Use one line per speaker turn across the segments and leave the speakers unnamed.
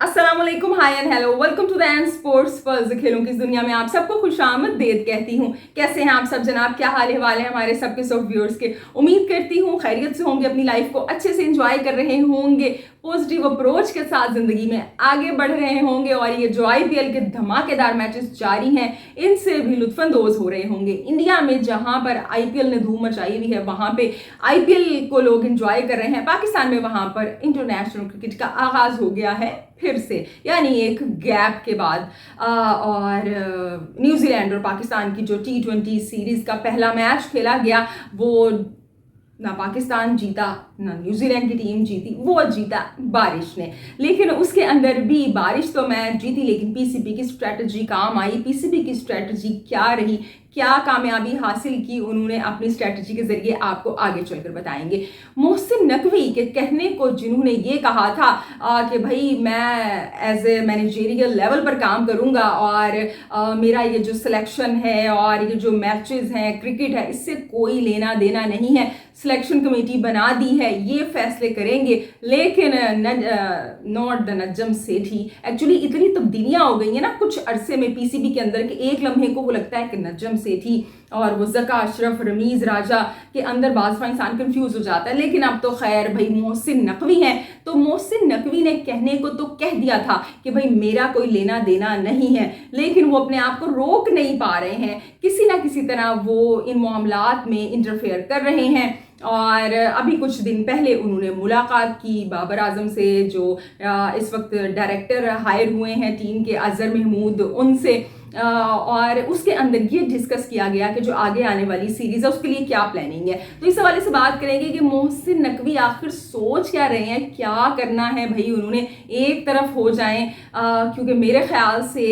अस्सलाम वालेकुम, hi and hello, welcome to the end sports pulse. खेलों की इस दुनिया में आप सबको खुशामदीद कहती हूँ। कैसे हैं आप सब जनाब? क्या हाल हवाल है हमारे सबके सब व्यूअर्स के? उम्मीद करती हूँ खैरियत से होंगे, अपनी लाइफ को अच्छे से एंजॉय कर रहे होंगे, पॉजिटिव अप्रोच के साथ जिंदगी में आगे बढ़ रहे होंगे और ये जो आईपीएल के धमाकेदार मैचेस जारी हैं इनसे भी लुत्फानंदोज हो रहे होंगे। इंडिया में जहां पर आईपीएल ने धूम मचाई हुई है वहां पे आईपीएल को लोग एंजॉय कर रहे हैं। पाकिस्तान में वहां पर इंटरनेशनल क्रिकेट का आगाज हो गया है फिर से, यानी एक गैप के बाद। और न्यूजीलैंड और पाकिस्तान की जो T20 सीरीज का पहला मैच खेला गया वो ना पाकिस्तान जीता ना न्यूजीलैंड की टीम जीती, वो जीता बारिश ने। लेकिन उसके अंदर भी बारिश तो मैच जीती, लेकिन पीसीबी की स्ट्रेटजी काम आई। पीसीबी की स्ट्रेटजी क्या रही, क्या कामयाबी हासिल की उन्होंने अपनी स्ट्रेटजी के जरिए, आपको आगे चलकर बताएंगे। मोहसिन नकवी के कहने को जिन्होंने ये कहा था कि भाई मैं एज ए मैनेजरियल लेवल पर काम करूंगा और मेरा ये जो सिलेक्शन है और ये जो मैचेस हैं, क्रिकेट है, इससे कोई लेना देना नहीं है। सिलेक्शन कमेटी बना दी है, ये फैसले करेंगे। लेकिन not the Najam Sethi. Actually इतनी तब्दीलियां हो गई हैं ना कुछ अरसे में पीसीबी के अंदर कि एक लम्हे को वो लगता है कि नजम सेठी और वो ज़का अशरफ, रमीज़ राजा के अंदर बाज़ इंसान कंफ्यूज हो जाता है। लेकिन अब तो खैर भाई मोहसिन नकवी हैं, तो मोहसिन नकवी ने कहने को तो कह दिया था कि भाई मेरा कोई लेना देना नहीं है, लेकिन वो अपने आप को रोक नहीं पा रहे हैं। किसी ना किसी तरह वो इन मामलात में इंटरफेयर कर रहे हैं। और अभी कुछ दिन पहले उन्होंने मुलाकात की बाबर आजम से, जो इस वक्त डायरेक्टर हायर हुए हैं टीम के, अजहर महमूद, उनसे। और उसके अंदर ये डिस्कस किया गया कि जो आगे आने वाली सीरीज है उसके लिए क्या प्लानिंग है। तो इस हवाले से बात करेंगे कि मोहसिन नकवी आखिर सोच क्या रहे हैं, क्या करना है भाई उन्होंने। एक तरफ हो जाएं, क्योंकि मेरे ख्याल से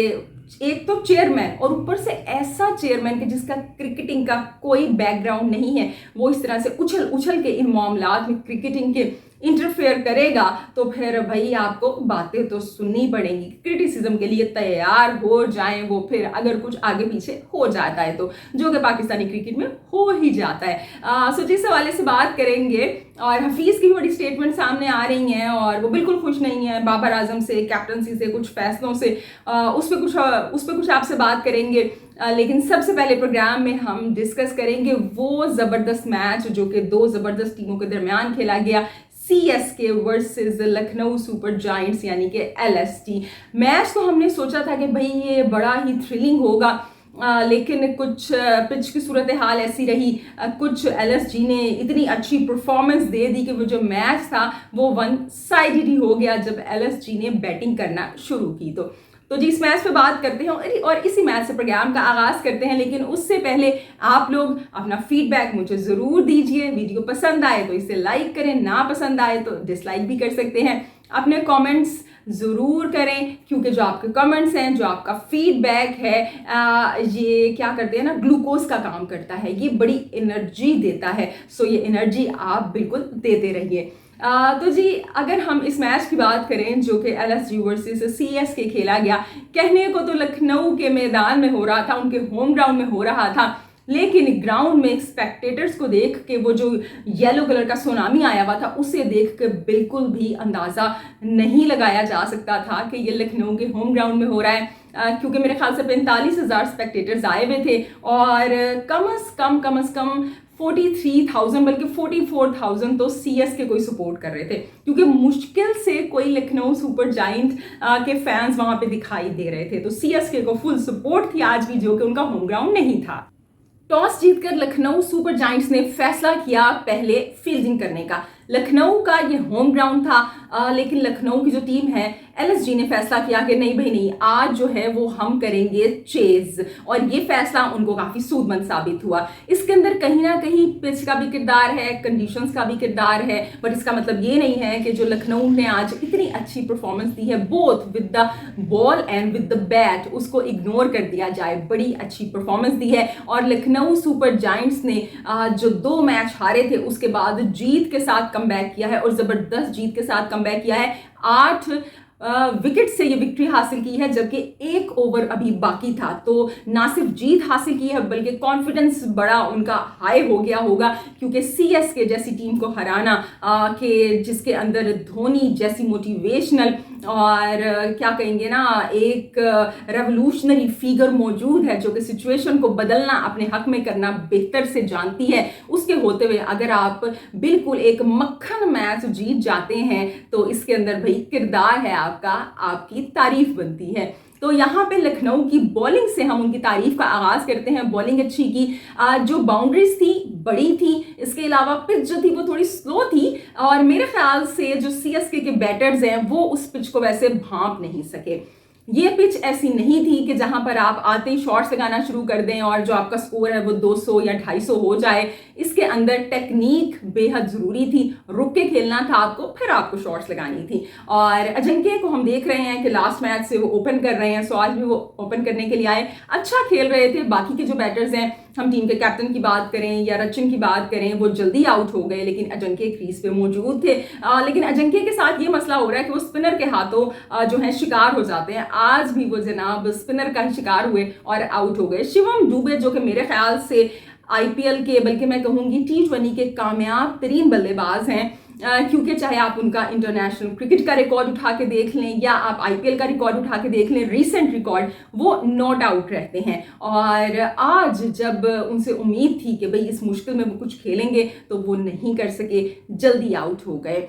एक तो चेयरमैन और ऊपर से ऐसा चेयरमैन कि जिसका क्रिकेटिंग का कोई बैकग्राउंड नहीं है, वो इस तरह से उछल उछल के इन मामलात में क्रिकेटिंग के इंटरफेयर करेगा तो फिर भाई आपको बातें तो सुननी पड़ेंगी। क्रिटिसिज्म के लिए तैयार हो जाएं वो, फिर अगर कुछ आगे पीछे हो जाता है तो, जो कि पाकिस्तानी क्रिकेट में हो ही जाता है। सो जिस हवाले से बात करेंगे, और हफीज़ की भी बड़ी स्टेटमेंट सामने आ रही हैं और वो बिल्कुल खुश नहीं है बाबर आजम से, कैप्टनसी से, कुछ फैसलों से। उस पर कुछ आपसे बात करेंगे। लेकिन सबसे पहले प्रोग्राम में हम डिस्कस करेंगे वो ज़बरदस्त मैच जो कि दो ज़बरदस्त टीमों के दरमियान खेला गया, CSK versus Lucknow super giants यानी कि LST। मैच तो हमने सोचा था कि भाई ये बड़ा ही थ्रिलिंग होगा, लेकिन कुछ पिच की सूरत हाल ऐसी रही, कुछ LSG ने इतनी अच्छी परफॉर्मेंस दे दी कि वो जो मैच था वो वन साइडेड ही हो गया जब LSG ने बैटिंग करना शुरू की। तो जी इस मैच पे बात करते हैं और इसी मैच से प्रोग्राम का आगाज़ करते हैं। लेकिन उससे पहले आप लोग अपना फीडबैक मुझे ज़रूर दीजिए। वीडियो पसंद आए तो इसे लाइक करें, ना पसंद आए तो डिसलाइक भी कर सकते हैं। अपने कमेंट्स ज़रूर करें, क्योंकि जो आपके कमेंट्स हैं, जो आपका फीडबैक है, ये क्या करते हैं ना, ग्लूकोज का काम करता है, ये बड़ी एनर्जी देता है। सो ये एनर्जी आप बिल्कुल देते रहिए। तो जी अगर हम इस मैच की बात करें जो कि LSG वर्सेस CSK खेला गया, कहने को तो लखनऊ के मैदान में हो रहा था, उनके होम ग्राउंड में हो रहा था, लेकिन ग्राउंड में स्पेक्टेटर्स को देख के वो जो येलो कलर का सुनामी आया हुआ था उसे देख के बिल्कुल भी अंदाज़ा नहीं लगाया जा सकता था कि ये लखनऊ के होम ग्राउंड में हो रहा है। क्योंकि मेरे ख्याल से 45,000 स्पेक्टेटर्स आए हुए थे और कम अज़ कम 43,000 बल्कि 44,000 तो CSK को ही सपोर्ट कर रहे थे, क्योंकि मुश्किल से कोई लखनऊ सुपर जायंट के फैंस वहां पे दिखाई दे रहे थे। तो CSK को फुल सपोर्ट थी आज भी, जो कि उनका होम ग्राउंड नहीं था। टॉस जीतकर लखनऊ सुपर जायंट्स ने फैसला किया पहले फील्डिंग करने का। लखनऊ का ये होम ग्राउंड था, लेकिन लखनऊ की जो टीम है LSG ने फैसला किया कि नहीं भाई नहीं, आज जो है वो हम करेंगे चेज, और ये फैसला उनको काफ़ी सूदमंद साबित हुआ। इसके अंदर कहीं ना कहीं पिच का भी किरदार है, कंडीशंस का भी किरदार है, बट इसका मतलब ये नहीं है कि जो लखनऊ ने आज इतनी अच्छी परफॉर्मेंस दी है both with the ball and with the bat, उसको इग्नोर कर दिया जाए। बड़ी अच्छी परफॉर्मेंस दी है और लखनऊ सुपर जायंट्स ने जो 2 मैच हारे थे उसके बाद जीत के साथ कमबैक किया है, और ज़बरदस्त जीत के साथ कमबैक किया है। 8 विकेट से ये विक्ट्री हासिल की है, जबकि एक ओवर अभी बाकी था। तो ना सिर्फ जीत हासिल की है बल्कि कॉन्फिडेंस बड़ा उनका हाई हो गया होगा, क्योंकि सीएसके जैसी टीम को हराना के जिसके अंदर धोनी जैसी मोटिवेशनल और क्या कहेंगे ना एक रेवोल्यूशनरी फिगर मौजूद है, जो कि सिचुएशन को बदलना अपने हक में करना बेहतर से जानती है, उसके होते हुए अगर आप बिल्कुल एक मक्खन मैच जीत जाते हैं तो इसके अंदर भाई किरदार है आपका, आपकी तारीफ बनती है। तो यहाँ पे लखनऊ की बॉलिंग से हम उनकी तारीफ का आगाज करते हैं। बॉलिंग अच्छी की, जो बाउंड्रीज थी बड़ी थी, इसके अलावा पिच जो थी वो थोड़ी स्लो थी और मेरे ख्याल से जो सीएसके के बैटर्स हैं वो उस पिच को वैसे भांप नहीं सके। ये पिच ऐसी नहीं थी कि जहां पर आप आते ही शॉट्स लगाना शुरू कर दें और जो आपका स्कोर है वो 200 या 250 हो जाए। इसके अंदर टेक्निक बेहद ज़रूरी थी, रुक के खेलना था आपको, फिर आपको शॉट्स लगानी थी। और अजिंक्य को हम देख रहे हैं कि लास्ट मैच से वो ओपन कर रहे हैं, सो आज भी वो ओपन करने के लिए आए, अच्छा खेल रहे थे। बाकी के जो बैटर्स हैं, हम टीम के कैप्टन की बात करें या रचिन की बात करें, वो जल्दी आउट हो गए, लेकिन अजिंक्य क्रीज पे मौजूद थे। लेकिन अजिंक्य के साथ ये मसला हो रहा है कि वो स्पिनर के हाथों जो है शिकार हो जाते हैं। आज भी वो जनाब स्पिनर का ही शिकार हुए और आउट हो गए। शिवम दुबे जो कि मेरे ख्याल से आईपीएल के, बल्कि मैं कहूंगी T20 के कामयाब तरीन बल्लेबाज हैं, क्योंकि चाहे आप उनका इंटरनेशनल क्रिकेट का रिकॉर्ड उठा के देख लें या आप आईपीएल का रिकॉर्ड उठा के देख लें, रीसेंट रिकॉर्ड, वो नॉट आउट रहते हैं। और आज जब उनसे उम्मीद थी कि भाई इस मुश्किल में वो कुछ खेलेंगे तो वो नहीं कर सके, जल्दी आउट हो गए।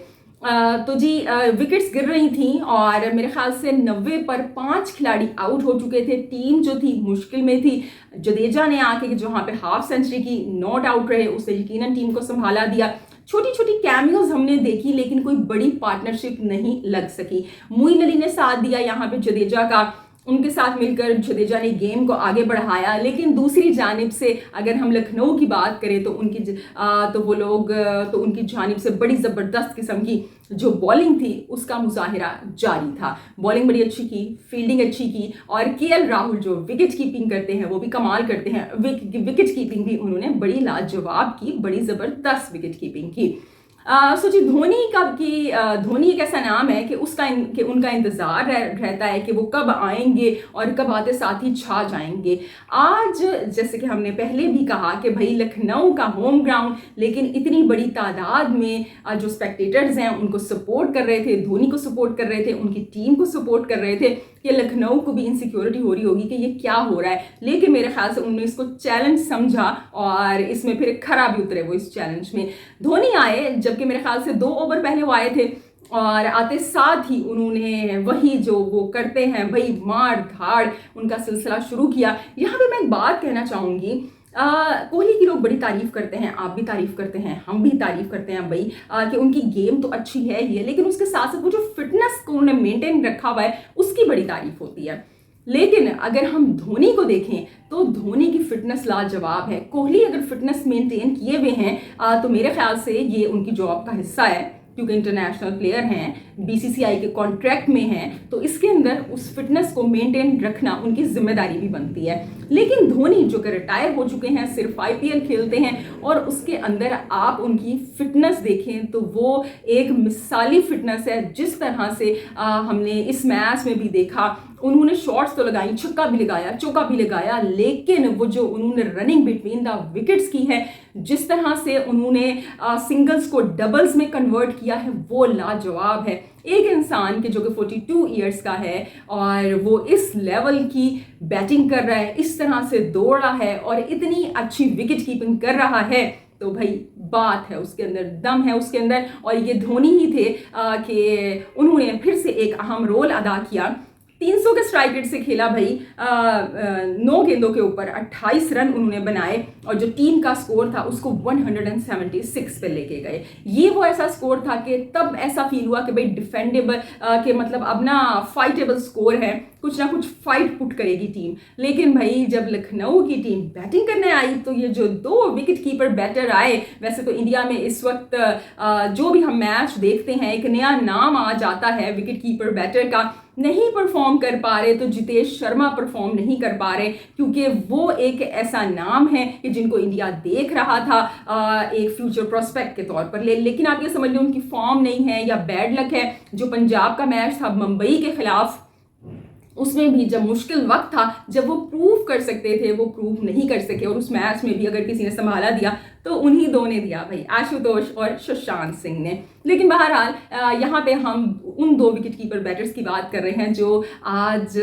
तो जी विकेट्स गिर रही थी और मेरे ख्याल से 90 पर 5 खिलाड़ी आउट हो चुके थे। टीम जो थी मुश्किल में थी। जडेजा ने आके जहाँ पे हाफ सेंचुरी की, नॉट आउट रहे, उससे यकीनन टीम को संभाला दिया। छोटी छोटी कैमियोज हमने देखी लेकिन कोई बड़ी पार्टनरशिप नहीं लग सकी। मोइन अली ने साथ दिया यहाँ पे जडेजा का, उनके साथ मिलकर जडेजा ने गेम को आगे बढ़ाया। लेकिन दूसरी जानिब से अगर हम लखनऊ की बात करें तो उनकी जानिब से बड़ी ज़बरदस्त किस्म की जो बॉलिंग थी उसका मुजाहिरा जारी था। बॉलिंग बड़ी अच्छी की, फील्डिंग अच्छी की, और केएल राहुल जो विकेट कीपिंग करते हैं वो भी कमाल करते हैं। विकेट कीपिंग भी उन्होंने बड़ी लाजवाब की, बड़ी ज़बरदस्त विकेट कीपिंग की। सोचिए धोनी एक ऐसा नाम है कि उनका इंतज़ार रहता है कि वो कब आएंगे और कब आते साथ ही छा जाएंगे। आज जैसे कि हमने पहले भी कहा कि भाई लखनऊ का होम ग्राउंड, लेकिन इतनी बड़ी तादाद में जो स्पेक्टेटर्स हैं उनको सपोर्ट कर रहे थे, धोनी को सपोर्ट कर रहे थे, उनकी टीम को सपोर्ट कर रहे थे, कि लखनऊ को भी इनसिक्योरिटी हो रही होगी कि ये क्या हो रहा है। लेकिन मेरे ख्याल से उन्होंने इसको चैलेंज समझा और इसमें फिर खरा भी उतरे वो इस चैलेंज में। धोनी आए, जबकि मेरे ख्याल से 2 ओवर पहले वो आए थे और आते साथ ही उन्होंने वही जो वो करते हैं भाई, मार धाड़ उनका सिलसिला शुरू किया। यहाँ पे मैं एक बात कहना चाहूँगी, कोहली की लोग बड़ी तारीफ करते हैं, आप भी तारीफ करते हैं, हम भी तारीफ करते हैं भाई, कि उनकी गेम तो अच्छी है ही है, लेकिन उसके साथ साथ वो जो फिटनेस को उन्होंने मेंटेन रखा हुआ है उसकी बड़ी तारीफ होती है। लेकिन अगर हम धोनी को देखें तो धोनी की फिटनेस लाजवाब है। कोहली अगर फिटनेस मेंटेन किए हुए हैं तो मेरे ख्याल से ये उनकी जॉब का हिस्सा है, क्योंकि इंटरनेशनल प्लेयर हैं, बीसीसीआई के कॉन्ट्रैक्ट में हैं, तो इसके अंदर उस फिटनेस को मेंटेन रखना उनकी जिम्मेदारी भी बनती है। लेकिन धोनी जो कि रिटायर हो चुके हैं, सिर्फ आईपीएल खेलते हैं, और उसके अंदर आप उनकी फिटनेस देखें तो वो एक मिसाली फिटनेस है। जिस तरह से हमने इस मैच में भी देखा, उन्होंने शॉट्स तो लगाई, छक्का भी लगाया, चौका भी लगाया, लेकिन वो जो उन्होंने रनिंग बिटवीन द विकेट्स की है, जिस तरह से उन्होंने सिंगल्स को डबल्स में कन्वर्ट किया है, वो लाजवाब है। एक इंसान के जो कि 42 ईयर्स का है और वो इस लेवल की बैटिंग कर रहा है, इस तरह से दौड़ रहा है और इतनी अच्छी विकेट कीपिंग कर रहा है, तो भाई बात है उसके अंदर, दम है उसके अंदर। और ये धोनी ही थे कि उन्होंने फिर से एक अहम रोल अदा किया। 300 के स्ट्राइक रेट से खेला भाई, 9 गेंदों के ऊपर 28 रन उन्होंने बनाए और जो टीम का स्कोर था उसको 176 पे लेके गए। ये वो ऐसा स्कोर था कि तब ऐसा फील हुआ कि भाई डिफेंडेबल, के मतलब अब ना फाइटेबल स्कोर है। कुछ ना कुछ फाइट पुट करेगी टीम। लेकिन भाई जब लखनऊ की टीम बैटिंग करने आई तो ये जो 2 विकेट कीपर बैटर आए, वैसे तो इंडिया में इस वक्त जो भी हम मैच देखते हैं एक नया नाम आ जाता है विकेट कीपर बैटर का, नहीं परफॉर्म कर पा रहे। तो जितेश शर्मा परफॉर्म नहीं कर पा रहे क्योंकि वो एक ऐसा नाम है कि जिनको इंडिया देख रहा था एक फ्यूचर प्रोस्पेक्ट के तौर पर। लेकिन आप ये समझ लो उनकी फॉर्म नहीं है या बैड लक है। जो पंजाब का मैच था मुंबई के खिलाफ, उसमें भी जब मुश्किल वक्त था, जब वो प्रूव कर सकते थे वो प्रूव नहीं कर सके। और उस मैच में भी अगर किसी ने संभाला दिया तो उन्हीं दो ने दिया भाई, आशुतोष और सुशांत सिंह ने। लेकिन बहरहाल यहाँ पे हम उन 2 विकेट कीपर बैटर्स की बात कर रहे हैं जो आज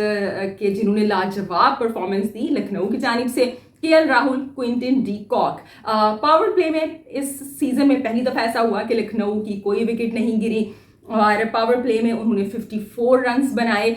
के जिन्होंने लाजवाब परफॉर्मेंस दी लखनऊ की जानिब से। KL Rahul, Quinton de Kock. Power play में इस सीजन में पहली दफा ऐसा हुआ कि लखनऊ की कोई विकेट नहीं गिरी और पावर प्ले में उन्होंने 54 रन्स बनाए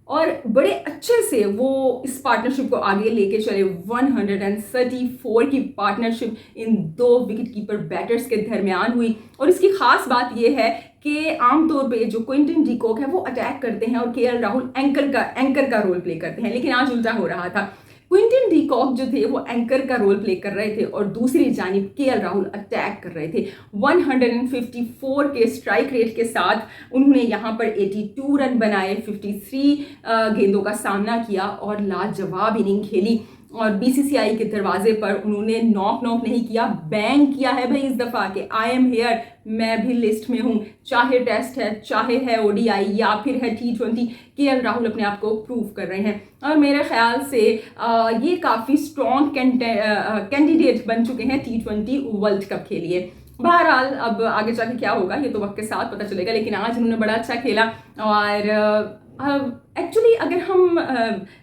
और बड़े अच्छे से वो इस पार्टनरशिप को आगे लेके चले। 134 की partnership in 2 wicket keeper batters के दरमियान हुई। और इसकी खास बात यह है कि आमतौर पे जो क्विंटन डी कॉक है वो अटैक करते हैं और केएल राहुल एंकर का रोल प्ले करते हैं, लेकिन आज उल्टा हो रहा था। क्विंटन डी कॉक जो थे वो एंकर का रोल प्ले कर रहे थे और दूसरी जानिब केएल राहुल अटैक कर रहे थे। 154 के स्ट्राइक रेट के साथ उन्होंने यहाँ पर 82 रन बनाए, 53 गेंदों का सामना किया और लाजवाब इनिंग खेली। और बीसीसीआई के दरवाजे पर उन्होंने नॉक नहीं किया, बैंग किया है भाई इस दफ़ा कि आई एम हेयर, मैं भी लिस्ट में हूँ। चाहे टेस्ट है, चाहे है ओडीआई या फिर है T20, केएल राहुल अपने आप को प्रूव कर रहे हैं। और मेरे ख्याल से ये काफ़ी स्ट्रॉन्ग कैंडिडेट बन चुके हैं T20 वर्ल्ड कप के लिए। बहरहाल अब आगे जाके क्या होगा ये तो वक्त के साथ पता चलेगा, लेकिन आज उन्होंने बड़ा अच्छा खेला। और एक्चुअली अगर हम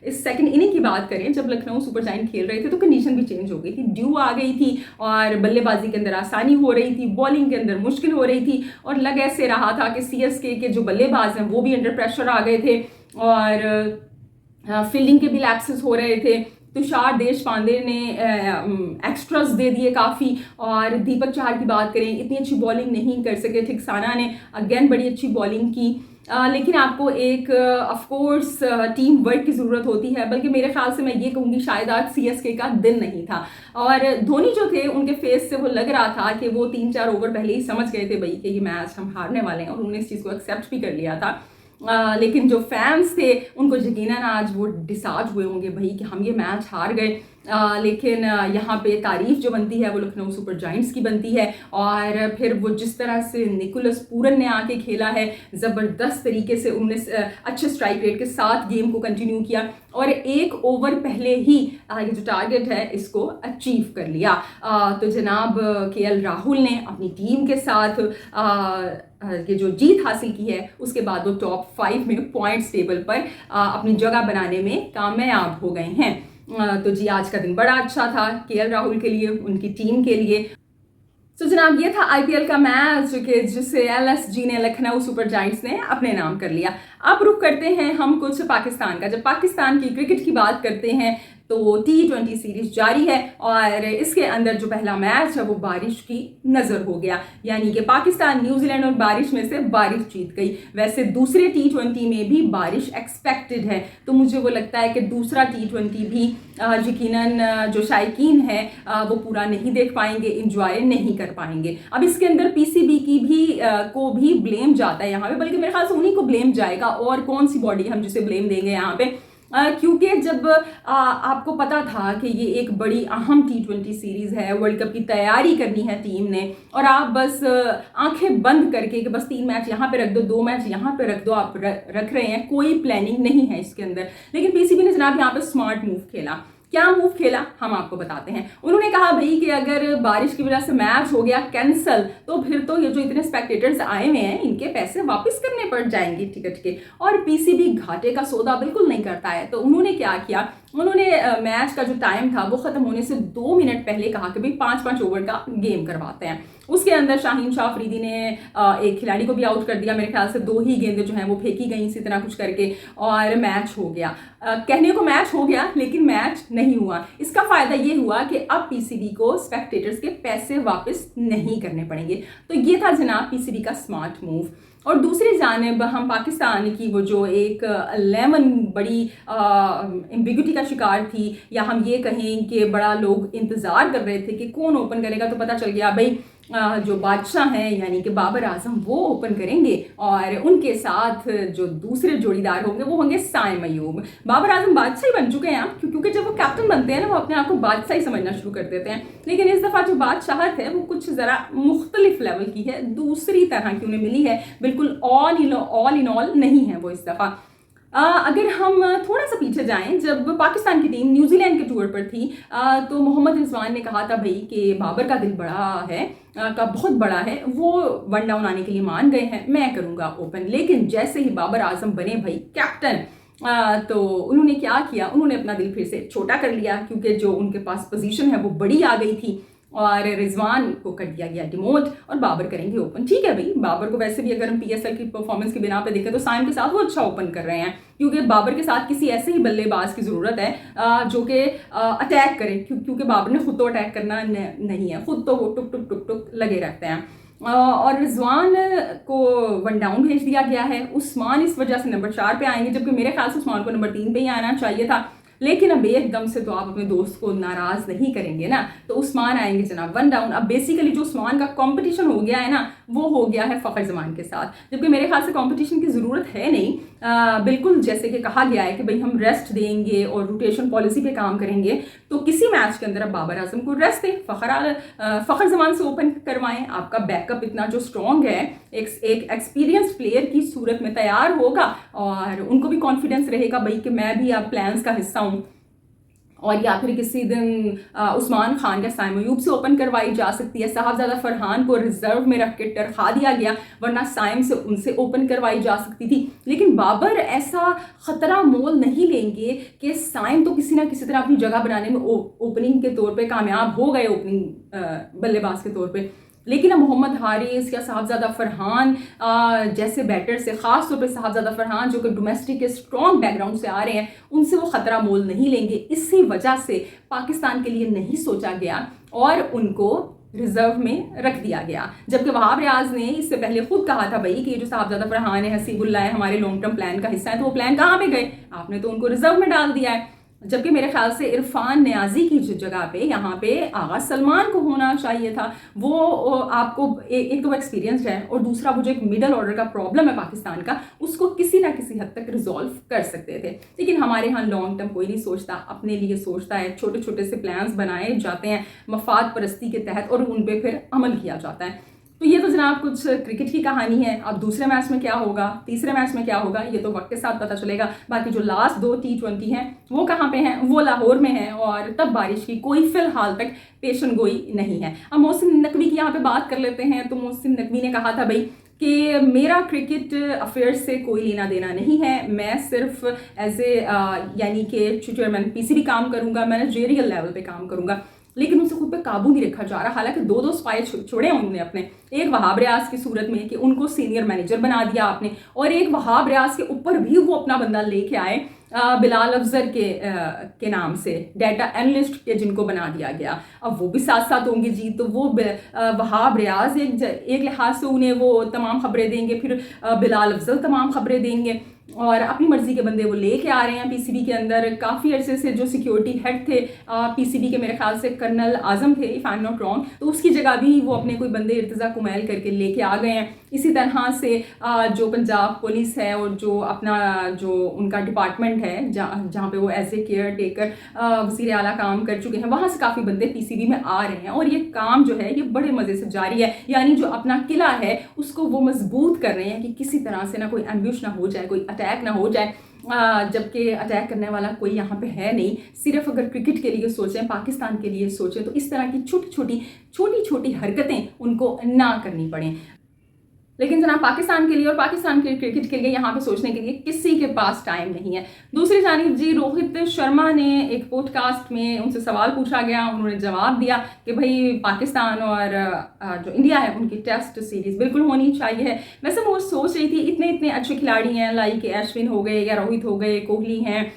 इस सेकंड इनिंग की बात करें, जब लखनऊ सुपर जायंट खेल रहे थे तो कंडीशन भी चेंज हो गई थी, ड्यू आ गई थी और बल्लेबाजी के अंदर आसानी हो रही थी, बॉलिंग के अंदर मुश्किल हो रही थी। और लग ऐसे रहा था कि सीएसके के जो बल्लेबाज हैं वो भी अंडर प्रेशर आ गए थे और फील्डिंग के भी लैप्सेस हो रहे थे। तुषार देशपांडे ने एक्स्ट्रास दे दिए काफ़ी। और दीपक चहर की बात करें, इतनी अच्छी बॉलिंग नहीं कर सके। ठिकसाना ने अगेन बड़ी अच्छी बॉलिंग की। लेकिन आपको एक ऑफ कोर्स टीम वर्क की ज़रूरत होती है, बल्कि मेरे ख्याल से मैं ये कहूँगी शायद आज सीएसके का दिन नहीं था। और धोनी जो थे उनके फेस से वो लग रहा था कि वो 3-4 ओवर पहले ही समझ गए थे भाई कि ये मैच हम हारने वाले हैं, और उन्होंने इस चीज़ को एक्सेप्ट भी कर लिया था। लेकिन जो फैंस थे उनको यकीनन आज वो डिसार्ज हुए होंगे भाई कि हम ये मैच हार गए। लेकिन यहाँ पे तारीफ जो बनती है वो लखनऊ सुपर जायंट्स की बनती है। और फिर वो जिस तरह से निकोलस पूरन ने आके खेला है, ज़बरदस्त तरीके से उन्होंने अच्छे स्ट्राइक रेट के साथ गेम को कंटिन्यू किया और 1 ओवर पहले ही ये जो टारगेट है इसको अचीव कर लिया। तो जनाब केएल राहुल ने अपनी टीम के साथ ये जो जीत हासिल की है उसके बाद वो टॉप 5 में पॉइंट्स टेबल पर अपनी जगह बनाने में कामयाब हो गए हैं। तो जी आज का दिन बड़ा अच्छा था केएल राहुल के लिए, उनकी टीम के लिए। तो जनाब ये था आईपीएल का मैच कि जिसे एलएसजी ने, लखनऊ सुपर जायंट्स ने अपने नाम कर लिया। अब रुख करते हैं हम कुछ पाकिस्तान का। जब पाकिस्तान की क्रिकेट की बात करते हैं तो T20 सीरीज जारी है और इसके अंदर जो पहला मैच है वो बारिश की नज़र हो गया, यानी कि पाकिस्तान न्यूजीलैंड और बारिश में से बारिश जीत गई। वैसे दूसरे T20 में भी बारिश एक्सपेक्टेड है, तो मुझे वो लगता है कि दूसरा T20 भी यकीनन जो शायकीन है वो पूरा नहीं देख पाएंगे, इंजॉय नहीं कर पाएंगे। अब इसके अंदर पीसीबी की भी को भी ब्लेम जाता है यहाँ पे, बल्कि मेरे ख्याल से उन्हीं को ब्लेम जाएगा। और कौन सी बॉडी हम जिसे ब्लेम देंगे यहाँ पे, क्योंकि जब आपको पता था कि ये एक बड़ी अहम T20 सीरीज़ है, वर्ल्ड कप की तैयारी करनी है टीम ने, और आप बस आंखें बंद करके कि बस 3 मैच यहाँ पे रख दो, 2 मैच यहाँ पे रख दो, आप रख रहे हैं, कोई प्लानिंग नहीं है इसके अंदर। लेकिन पीसीबी ने जनाब यहाँ पे स्मार्ट मूव खेला। क्या मूव खेला हम आपको बताते हैं। उन्होंने कहा भाई कि अगर बारिश की वजह से मैच हो गया कैंसिल तो फिर तो ये जो इतने स्पेक्टेटर्स आए हुए हैं इनके पैसे वापस करने पड़ जाएंगे टिकट के, और पीसीबी घाटे का सौदा बिल्कुल नहीं करता है। तो उन्होंने क्या किया, उन्होंने मैच का जो टाइम था वो ख़त्म होने से 2 मिनट पहले कहा कि भाई 5-5 ओवर का गेम करवाते हैं। उसके अंदर शाहीन शाह अफरीदी ने एक खिलाड़ी को भी आउट कर दिया, मेरे ख्याल से 2 ही गेंदें जो हैं वो फेंकी गई इसी तरह कुछ करके, और मैच हो गया। कहने को मैच हो गया लेकिन मैच नहीं हुआ। इसका फ़ायदा ये हुआ कि अब पीसीबी को स्पेक्टेटर्स के पैसे वापस नहीं करने पड़ेंगे। तो ये था जनाब पीसीबी का स्मार्ट मूव। और दूसरी जानिब हम पाकिस्तान की वो जो एक लेमन बड़ी एम्बिग्यूटी का शिकार थी, या हम ये कहें कि बड़ा लोग इंतज़ार कर रहे थे कि कौन ओपन करेगा, तो पता चल गया भाई जो बादशाह हैं यानी कि बाबर आजम वो ओपन करेंगे, और उनके साथ जो दूसरे जोड़ीदार होंगे वो होंगे साइम अयूब। बाबर आजम बादशाह ही बन चुके हैं आप, क्योंकि जब वो कैप्टन बनते हैं ना वो अपने आप को बादशाह ही समझना शुरू कर देते हैं। लेकिन इस दफ़ा जो बादशाहत है वो कुछ ज़रा मुख्तलिफ लेवल की है, दूसरी तरह की उन्हें मिली है, बिल्कुल ऑल इन ऑल नहीं है वो इस दफ़ा। अगर हम थोड़ा सा पीछे जाएं, जब पाकिस्तान की टीम न्यूजीलैंड के टूर पर थी तो मोहम्मद रिजवान ने कहा था भाई कि बाबर का दिल बड़ा है, का बहुत बड़ा है, वो वन डाउन आने के लिए मान गए हैं, मैं करूँगा ओपन। लेकिन जैसे ही बाबर आजम बने भाई कैप्टन, तो उन्होंने क्या किया, उन्होंने अपना दिल फिर से छोटा कर लिया, क्योंकि जो उनके पास पोजीशन है वो बड़ी आ गई थी, और रिजवान को कर दिया गया डिमोट और बाबर करेंगे ओपन। ठीक है भाई, बाबर को वैसे भी अगर हम पीएसएल की परफॉर्मेंस की बिना पे देखें तो साइम के साथ वो अच्छा ओपन कर रहे हैं, क्योंकि बाबर के साथ किसी ऐसे ही बल्लेबाज की ज़रूरत है जो कि अटैक करे, क्योंकि बाबर ने खुद तो अटैक करना नहीं है, खुद तो वो टुक टुक टुक टुक लगे रहते हैं। और रिजवान को वन डाउन भेज दिया गया है। उस्मान इस वजह से नंबर 4 पे आएंगे, जबकि मेरे ख्याल से उस्मान को नंबर 3 पे ही आना चाहिए था। लेकिन अब एकदम से तो आप अपने दोस्त को नाराज नहीं करेंगे ना, तो उस्मान आएंगे जनाब वन डाउन। अब बेसिकली जो उस्मान का कंपटीशन हो गया है ना, वो हो गया है फ़खर जमान के साथ, जबकि मेरे ख्याल से कंपटीशन की ज़रूरत है नहीं। बिल्कुल जैसे कि कहा गया है कि भाई हम रेस्ट देंगे और रोटेशन पॉलिसी पे काम करेंगे, तो किसी मैच के अंदर अब बाबर आजम को रेस्ट दें, फ़खर जमान से ओपन करवाएं। आपका बैकअप इतना जो स्ट्रॉन्ग है, एक एक्सपीरियंस प्लेयर की सूरत में तैयार होगा, और उनको भी कॉन्फिडेंस रहेगा भाई कि मैं भी अब प्लान्स का हिस्सा हूँ। और या फिर किसी दिन उस्मान खान या साइम अयूब से ओपन करवाई जा सकती है। साहबजादा फरहान को रिजर्व में रख के टरखा दिया गया, वरना साइम से उनसे ओपन करवाई जा सकती थी। लेकिन बाबर ऐसा खतरा मोल नहीं लेंगे कि साइम तो किसी ना किसी तरह अपनी जगह बनाने में ओपनिंग के तौर पे कामयाब हो गए, ओपनिंग बल्लेबाज के तौर पे। लेकिन अब मोहम्मद हारिस या साहबजादा फरहान जैसे बैटर से, ख़ास तौर पे साहबजादा फरहान जो कि डोमेस्टिक के स्ट्रॉन्ग बैकग्राउंड से आ रहे हैं, उनसे वो ख़तरा मोल नहीं लेंगे। इसी वजह से पाकिस्तान के लिए नहीं सोचा गया और उनको रिजर्व में रख दिया गया। जबकि वहाब रियाज ने इससे पहले खुद कहा था भाई कि ये जो साहबजादा फरहान है, हसीबुल्ला है, हमारे लॉन्ग टर्म प्लान का हिस्सा है, तो वो प्लान कहाँ पे गए? आपने तो उनको रिजर्व में डाल दिया है। जबकि मेरे ख्याल से इरफान नियाजी की जगह पे यहाँ पे आगा सलमान को होना चाहिए था। वो आपको एक तो एक्सपीरियंस है, और दूसरा वो जो एक मिडल ऑर्डर का प्रॉब्लम है पाकिस्तान का, उसको किसी ना किसी हद तक रिजॉल्व कर सकते थे। लेकिन हमारे यहाँ लॉन्ग टर्म कोई नहीं सोचता, अपने लिए सोचता है। छोटे छोटे से प्लान्स बनाए जाते हैं मफाद परस्ती के तहत, और उन पर फिर अमल किया जाता है। तो ये तो जनाब कुछ क्रिकेट की कहानी है। अब दूसरे मैच में क्या होगा, तीसरे मैच में क्या होगा, ये तो वक्त के साथ पता चलेगा। बाकी जो लास्ट 2 T20 हैं वो कहाँ पे हैं? वो लाहौर में हैं, और तब बारिश की कोई फिलहाल तक पेशन गोई नहीं है। अब मोहसिन नकवी की यहाँ पे बात कर लेते हैं। तो मोहसिन नकवी ने कहा था भाई कि मेरा क्रिकेट अफेयर्स से कोई लेना देना नहीं है, मैं सिर्फ एज ए यानी कि चेयरमैन पीसीबी काम करूँगा, मैनेजरियल लेवल पे काम करूँगा। लेकिन उनसे खुद पे काबू नहीं रखा जा रहा। हालांकि 2 स्पाई छोड़े हैं उन्होंने अपने, एक वहाब रियाज की सूरत में कि उनको सीनियर मैनेजर बना दिया आपने, और एक वहाब रियाज के ऊपर भी वो अपना बंदा लेके आए बिलाल अफजर के नाम से, डाटा एनालिस्ट के जिनको बना दिया गया। अब वो भी साथ साथ होंगे जी, तो वो वहाब रियाज एक लिहाज से उन्हें वो तमाम खबरें देंगे, फिर बिलाल अफजल तमाम खबरें देंगे, और अपनी मर्जी के बंदे वो लेके आ रहे हैं पीसीबी के अंदर। काफ़ी अरसे से जो सिक्योरिटी हेड थे पीसीबी के, मेरे ख्याल से कर्नल आजम थे if I am not wrong, तो उसकी जगह भी वो अपने कोई बंदे इर्तज़ा कुमैल करके लेके आ गए हैं। इसी तरह से जो पंजाब पुलिस है और जो अपना जो उनका डिपार्टमेंट है जहाँ पे वो एज ए केयर टेकर वज़ीर आला काम कर चुके हैं, वहाँ से काफ़ी बंदे पीसीबी में आ रहे हैं, और ये काम जो है ये बड़े मज़े से जारी है। यानी जो अपना किला है उसको वो मजबूत कर रहे हैं कि किसी तरह से ना कोई एम्ब्यूश ना हो जाए, कोई अटैक ना हो जाए। जबकि अटैक करने वाला कोई यहाँ पे है नहीं। सिर्फ अगर क्रिकेट के लिए सोचें, पाकिस्तान के लिए सोचें, तो इस तरह की छोटी छोटी हरकतें उनको ना करनी पड़ें। लेकिन जनाब पाकिस्तान के लिए और पाकिस्तान के क्रिकेट के लिए यहाँ पे सोचने के लिए किसी के पास टाइम नहीं है। दूसरी जानिब जी रोहित शर्मा ने एक पॉडकास्ट में उनसे सवाल पूछा गया, उन्होंने जवाब दिया कि भाई पाकिस्तान और जो इंडिया है उनकी टेस्ट सीरीज़ बिल्कुल होनी चाहिए। वैसे मैं वो सोच रही थी, इतने अच्छे खिलाड़ी हैं, लाइक अश्विन हो गए या रोहित हो गए, कोहली हैं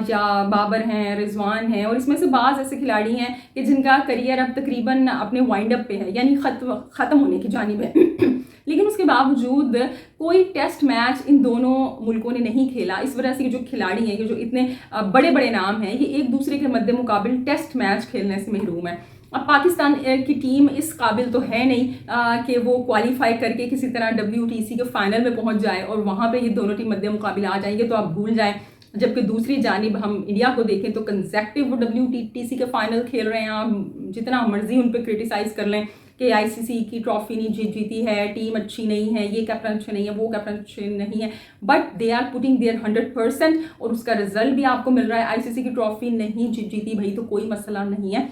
या बाबर हैं, रिजवान हैं, और इसमें से बाज़ ऐसे खिलाड़ी हैं कि जिनका करियर अब तकरीबन अपने वाइंड अप पे है, यानी ख़त्म होने की जानिब है। लेकिन उसके बावजूद कोई टेस्ट मैच इन दोनों मुल्कों ने नहीं खेला। इस वजह से जो खिलाड़ी हैं, ये जो इतने बड़े बड़े नाम हैं, ये एक दूसरे के मद्दे मुकाबिल टेस्ट मैच खेलने से महरूम है। अब पाकिस्तान की टीम इस काबिल तो है नहीं कि वो क्वालिफाई करके किसी तरह WTC के फाइनल में पहुंच जाए और वहाँ पे ये दोनों टीम मद्दे मुकाबिल आ जाएंगे तो आप भूल जाएं। जबकि दूसरी जानिब हम इंडिया को देखें तो कंसेक्टिव वो WTC के फाइनल खेल रहे हैं। आप जितना मर्जी उन पर क्रिटिसाइज़ कर लें कि ICC की ट्रॉफी नहीं जीती है, टीम अच्छी नहीं है, ये कैप्टन अच्छे नहीं है, वो कैप्टन अच्छे नहीं है, but they are putting there 100% और उसका रिजल्ट भी आपको मिल रहा है। ICC की ट्रॉफी नहीं जीती भाई तो कोई मसला नहीं है।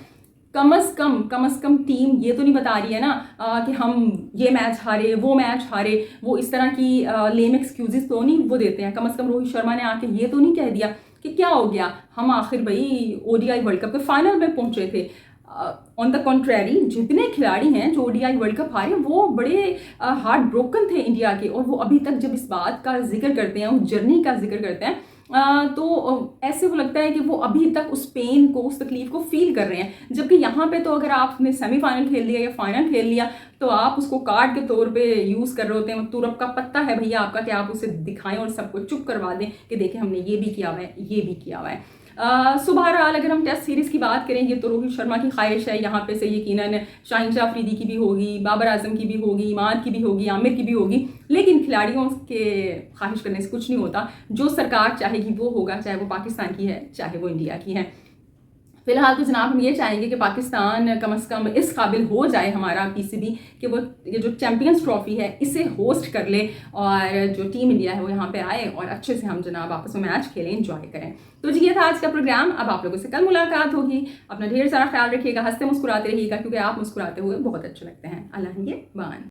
कम अज़ कम टीम ये तो नहीं बता रही है ना कि हम ये मैच हारे, वो मैच हारे, वो इस तरह की लेम एक्सक्यूजेस तो नहीं वो देते हैं। कम अज़ कम रोहित शर्मा ने आके ये तो नहीं कह दिया कि क्या हो गया, हम आखिर भाई ODI वर्ल्ड कप के फाइनल में पहुंचे थे। ऑन द कॉन्ट्रेरी जितने खिलाड़ी हैं जो ODI वर्ल्ड कप हारे वो बड़े हार्ट ब्रोकन थे इंडिया के, और वो अभी तक जब इस बात का जिक्र करते हैं, उस जर्नी का जिक्र करते हैं तो ऐसे वो लगता है कि वो अभी तक उस पेन को, उस तकलीफ को फील कर रहे हैं। जबकि यहाँ पे तो अगर आपने सेमीफाइनल खेल लिया या फाइनल खेल लिया तो आप उसको कार्ड के तौर पे यूज़ कर रहे होते हैं। तुरप का पत्ता है भैया आपका कि आप उसे दिखाएं और सबको चुप करवा दें कि देखें हमने ये भी किया हुआ है, ये भी किया हुआ है। बहरहाल अगर हम टेस्ट सीरीज़ की बात करेंगे तो रोहित शर्मा की ख्वाहिश है यहाँ पे से यकीनन शाहिन शाह अफरीदी की भी होगी, बाबर आजम की भी होगी, इमाद की भी होगी, आमिर की भी होगी, लेकिन खिलाड़ियों के ख्वाहिश करने से कुछ नहीं होता। जो सरकार चाहेगी वो होगा, चाहे वो पाकिस्तान की है चाहे वो इंडिया की है। फिलहाल तो जनाब हम ये चाहेंगे कि पाकिस्तान कम से कम इस काबिल हो जाए हमारा PCB कि वो ये जो चैम्पियंस ट्रॉफी है इसे होस्ट कर ले और जो टीम इंडिया है वो यहाँ पे आए और अच्छे से हम जनाब आपस में मैच खेलें, एंजॉय करें। तो जी ये था आज का प्रोग्राम। अब आप लोगों से कल मुलाकात होगी। अपना ढेर सारा ख्याल रखिएगा, हंसते मुस्कुराते रहिएगा क्योंकि आप मुस्कुराते हुए बहुत अच्छे लगते हैं। अल्लाह निगहबान।